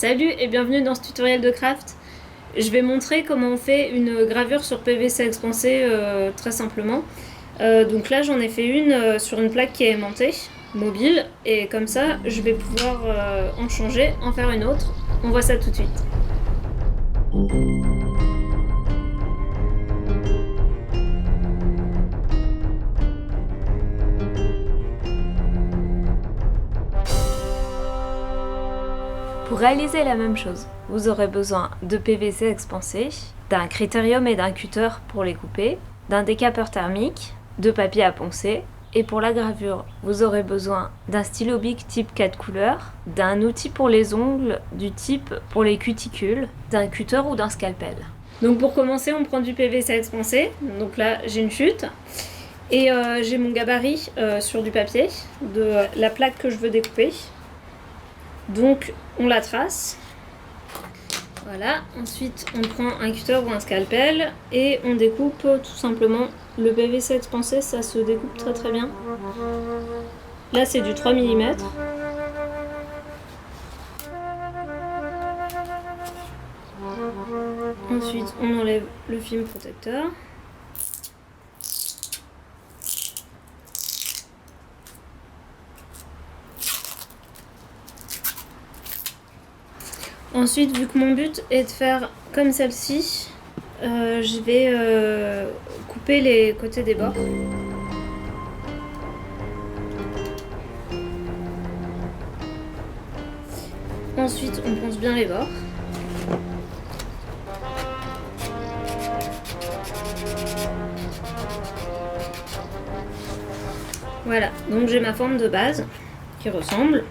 Salut et bienvenue dans ce tutoriel de craft. Je vais montrer comment on fait une gravure sur PVC expansé très simplement. Donc là j'en ai fait une sur une plaque qui est aimantée, mobile, et comme ça je vais pouvoir en changer, en faire une autre. On voit ça tout de suite. Pour réaliser la même chose, vous aurez besoin de PVC expansé, d'un critérium et d'un cutter pour les couper, d'un décapeur thermique, de papier à poncer, et pour la gravure, vous aurez besoin d'un stylo bic type 4 couleurs, d'un outil pour les ongles du type pour les cuticules, d'un cutter ou d'un scalpel. Donc pour commencer, on prend du PVC expansé, donc là j'ai une chute, et j'ai mon gabarit sur du papier de la plaque que je veux découper. Donc on la trace, voilà, ensuite on prend un cutter ou un scalpel et on découpe tout simplement. Le PVC expansé, ça se découpe très très bien. Là c'est du 3 mm. Ensuite on enlève le film protecteur. Ensuite, vu que mon but est de faire comme celle-ci, je vais couper les côtés des bords. Ensuite, on ponce bien les bords. Voilà, donc j'ai ma forme de base qui ressemble.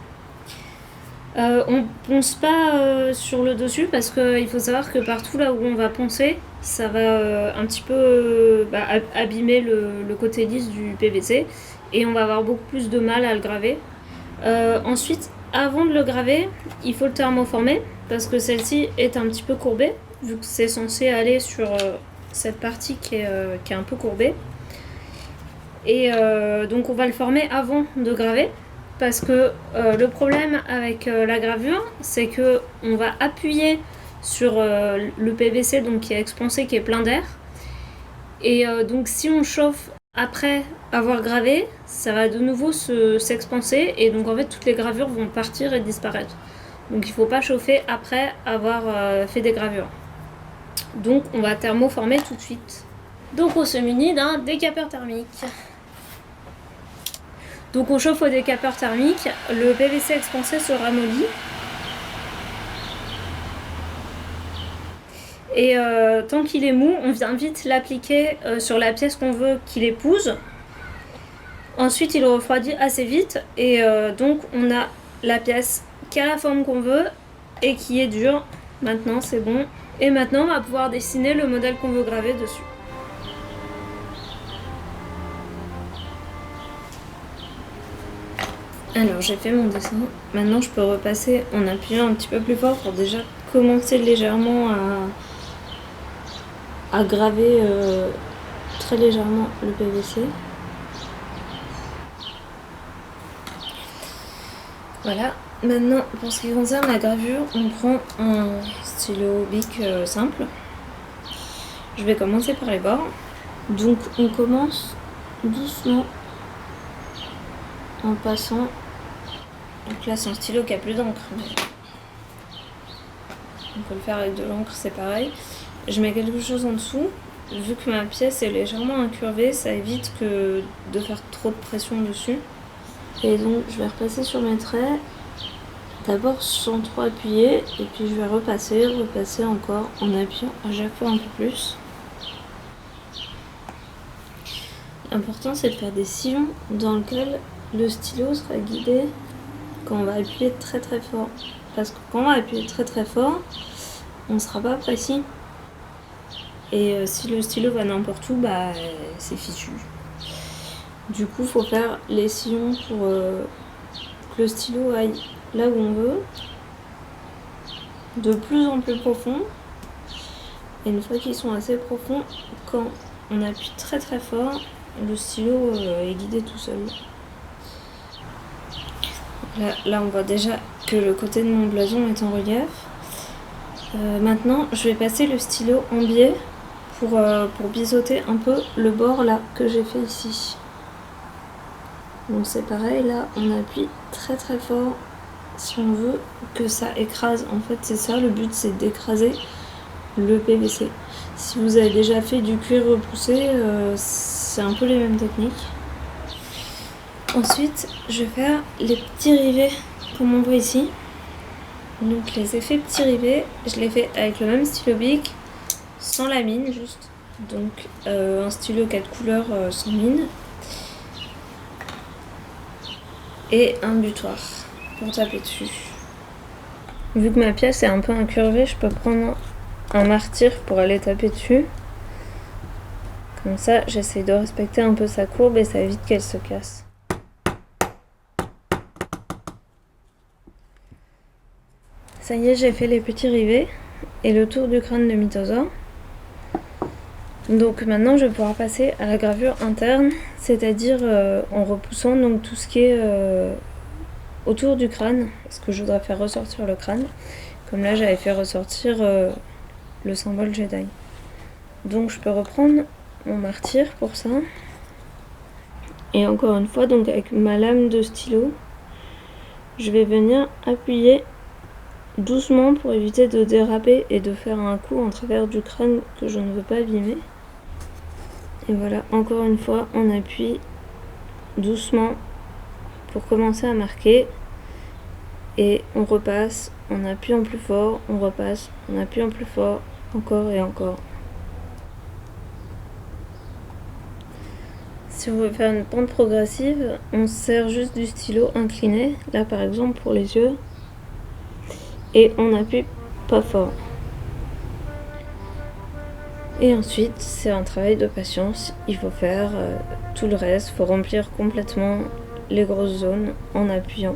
On ponce pas sur le dessus parce qu'il faut savoir que partout là où on va poncer, ça va un petit peu abîmer le côté lisse du PVC et on va avoir beaucoup plus de mal à le graver. Ensuite, avant de le graver, il faut le thermoformer parce que celle-ci est un petit peu courbée vu que c'est censé aller sur cette partie qui est un peu courbée. Et donc on va le former avant de graver. Parce que le problème avec la gravure, c'est que on va appuyer sur le PVC donc, qui est expansé, qui est plein d'air. Et donc si on chauffe après avoir gravé, ça va de nouveau s'expanser. Et donc en fait toutes les gravures vont partir et disparaître. Donc il ne faut pas chauffer après avoir fait des gravures. Donc on va thermoformer tout de suite. Donc on se munit d'un décapeur thermique. Donc on chauffe au décapeur thermique, le PVC expansé se ramollit. Et tant qu'il est mou, on vient vite l'appliquer sur la pièce qu'on veut qu'il épouse. Ensuite il refroidit assez vite et donc on a la pièce qui a la forme qu'on veut et qui est dure. Maintenant c'est bon. Et maintenant on va pouvoir dessiner le modèle qu'on veut graver dessus. Alors j'ai fait mon dessin, maintenant je peux repasser en appuyant un petit peu plus fort pour déjà commencer légèrement à graver très légèrement le PVC. Voilà, maintenant pour ce qui concerne la gravure, on prend un stylo bic simple. Je vais commencer par les bords. Donc on commence doucement en passant. Donc là c'est un stylo qui a plus d'encre, mais on peut le faire avec de l'encre, c'est pareil. Je mets quelque chose en dessous, vu que ma pièce est légèrement incurvée, ça évite de faire trop de pression dessus. Et donc je vais repasser sur mes traits, d'abord sans trop appuyer, et puis je vais repasser encore en appuyant à chaque fois un peu plus. L'important c'est de faire des sillons dans lesquels le stylo sera guidé quand on va appuyer très très fort. Parce que quand on va appuyer très très fort, on ne sera pas précis. Et si le stylo va n'importe où, c'est fichu. Du coup, il faut faire les sillons pour que le stylo aille là où on veut, de plus en plus profond. Et une fois qu'ils sont assez profonds, quand on appuie très très fort, le stylo est guidé tout seul. Là, on voit déjà que le côté de mon blason est en relief. Maintenant, je vais passer le stylo en biais pour biseauter un peu le bord là que j'ai fait ici. Donc c'est pareil, là on appuie très très fort si on veut que ça écrase. En fait c'est ça, le but c'est d'écraser le PVC. Si vous avez déjà fait du cuir repoussé, c'est un peu les mêmes techniques. Ensuite je vais faire les petits rivets comme on voit ici. Donc les effets petits rivets, je les fais avec le même stylo Bic, sans la mine juste. Donc un stylo 4 couleurs sans mine. Et un butoir pour taper dessus. Vu que ma pièce est un peu incurvée, je peux prendre un martyr pour aller taper dessus. Comme ça, j'essaye de respecter un peu sa courbe et ça évite qu'elle se casse. Ça y est, j'ai fait les petits rivets et le tour du crâne de Mythosaure. Donc maintenant, je vais pouvoir passer à la gravure interne, c'est-à-dire en repoussant donc tout ce qui est autour du crâne, parce que je voudrais faire ressortir le crâne, comme là j'avais fait ressortir le symbole Jedi. Donc je peux reprendre mon martyr pour ça. Et encore une fois, donc avec ma lame de stylo, je vais venir appuyer doucement pour éviter de déraper et de faire un coup en travers du crâne que je ne veux pas abîmer. Et voilà, encore une fois, on appuie doucement pour commencer à marquer. Et on repasse en appuyant plus fort, on repasse en appuyant plus fort, encore et encore. Si on veut faire une pente progressive, on se sert juste du stylo incliné, là par exemple pour les yeux, et on appuie pas fort. Et ensuite, c'est un travail de patience, il faut faire tout le reste, il faut remplir complètement les grosses zones en appuyant.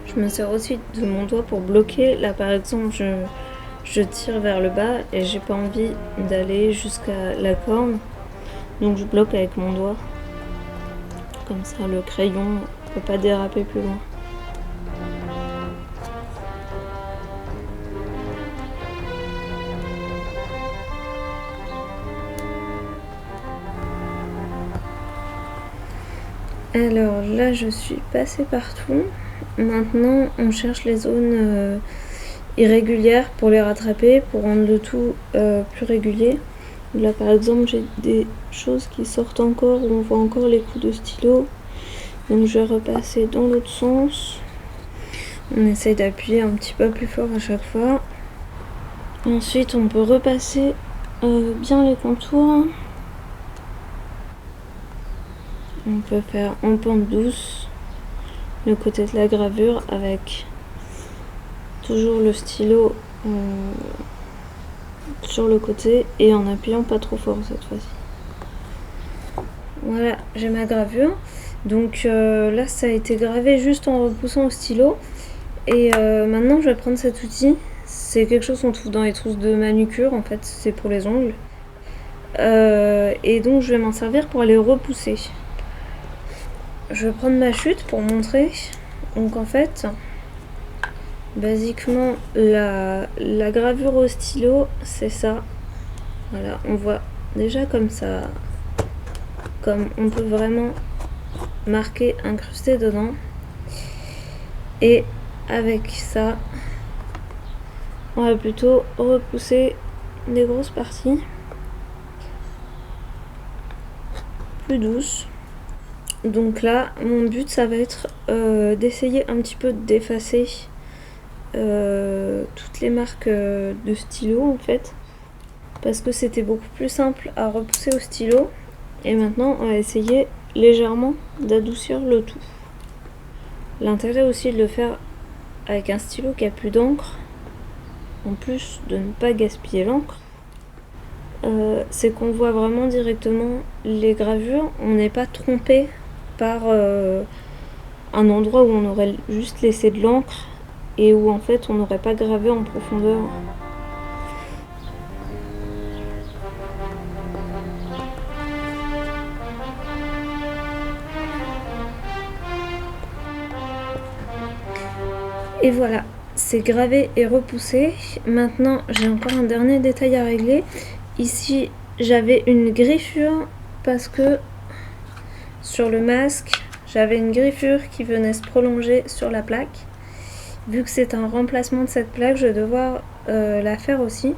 Je me sers aussi de mon doigt pour bloquer. Là par exemple, je tire vers le bas et j'ai pas envie d'aller jusqu'à la corne. Donc je bloque avec mon doigt. Comme ça le crayon ne peut pas déraper plus loin. Alors là je suis passée partout. Maintenant on cherche les zones irrégulières pour les rattraper, pour rendre le tout plus régulier. Là par exemple j'ai des choses qui sortent encore, où on voit encore les coups de stylo. Donc je vais repasser dans l'autre sens. On essaye d'appuyer un petit peu plus fort à chaque fois. Ensuite on peut repasser bien les contours. On peut faire en pente douce le côté de la gravure avec toujours le stylo sur le côté et en appuyant pas trop fort cette fois-ci. Voilà, j'ai ma gravure. Donc là ça a été gravé juste en repoussant au stylo. Et maintenant je vais prendre cet outil. C'est quelque chose qu'on trouve dans les trousses de manucure, en fait c'est pour les ongles. Et donc je vais m'en servir pour aller repousser. Je vais prendre ma chute pour montrer. Donc en fait, basiquement la gravure au stylo c'est ça. Voilà, on voit déjà comme ça, comme on peut vraiment marquer, incruster dedans. Et avec ça, on va plutôt repousser des grosses parties plus douces. Donc là, mon but ça va être d'essayer un petit peu d'effacer toutes les marques de stylo en fait, parce que c'était beaucoup plus simple à repousser au stylo. Et maintenant on va essayer légèrement d'adoucir le tout. L'intérêt aussi de le faire avec un stylo qui a plus d'encre, en plus de ne pas gaspiller l'encre, c'est qu'on voit vraiment directement les gravures. On n'est pas trompé par un endroit où on aurait juste laissé de l'encre et où en fait on n'aurait pas gravé en profondeur. Et voilà, c'est gravé et repoussé. Maintenant j'ai encore un dernier détail à régler. Ici j'avais une griffure parce que sur le masque j'avais une griffure qui venait se prolonger sur la plaque. Vu que c'est un remplacement de cette plaque, je vais devoir la faire aussi.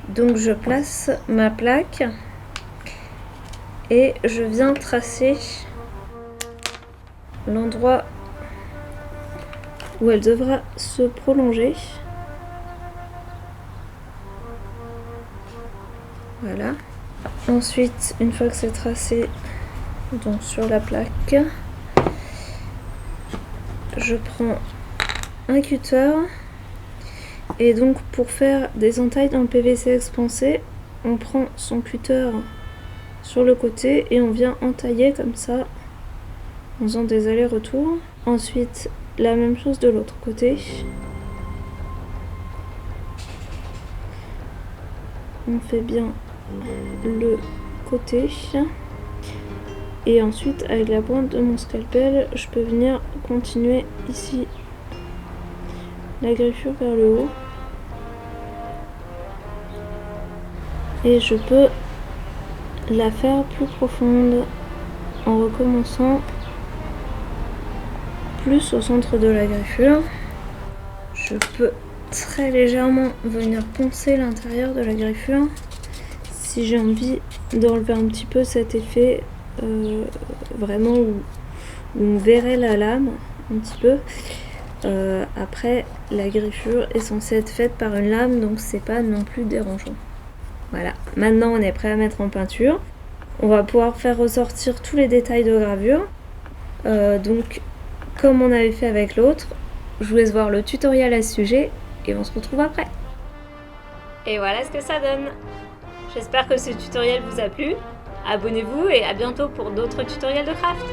Donc je place ma plaque et je viens tracer l'endroit où elle devra se prolonger. Voilà. Ensuite, une fois que c'est tracé donc sur la plaque, je prends un cutter et donc pour faire des entailles dans le PVC expansé, on prend son cutter sur le côté et on vient entailler comme ça en faisant des allers-retours. Ensuite la même chose de l'autre côté, on fait bien le côté et ensuite avec la pointe de mon scalpel je peux venir continuer ici la griffure vers le haut et je peux la faire plus profonde en recommençant plus au centre de la griffure. Je peux très légèrement venir poncer l'intérieur de la griffure si j'ai envie d'enlever un petit peu cet effet vraiment où on verrait la lame un petit peu. Après la griffure est censée être faite par une lame, donc c'est pas non plus dérangeant. Voilà, maintenant on est prêt à mettre en peinture. On va pouvoir faire ressortir tous les détails de gravure. Donc comme on avait fait avec l'autre, je vous laisse voir le tutoriel à ce sujet et on se retrouve après. Et voilà ce que ça donne. J'espère que ce tutoriel vous a plu. Abonnez-vous et à bientôt pour d'autres tutoriels de craft.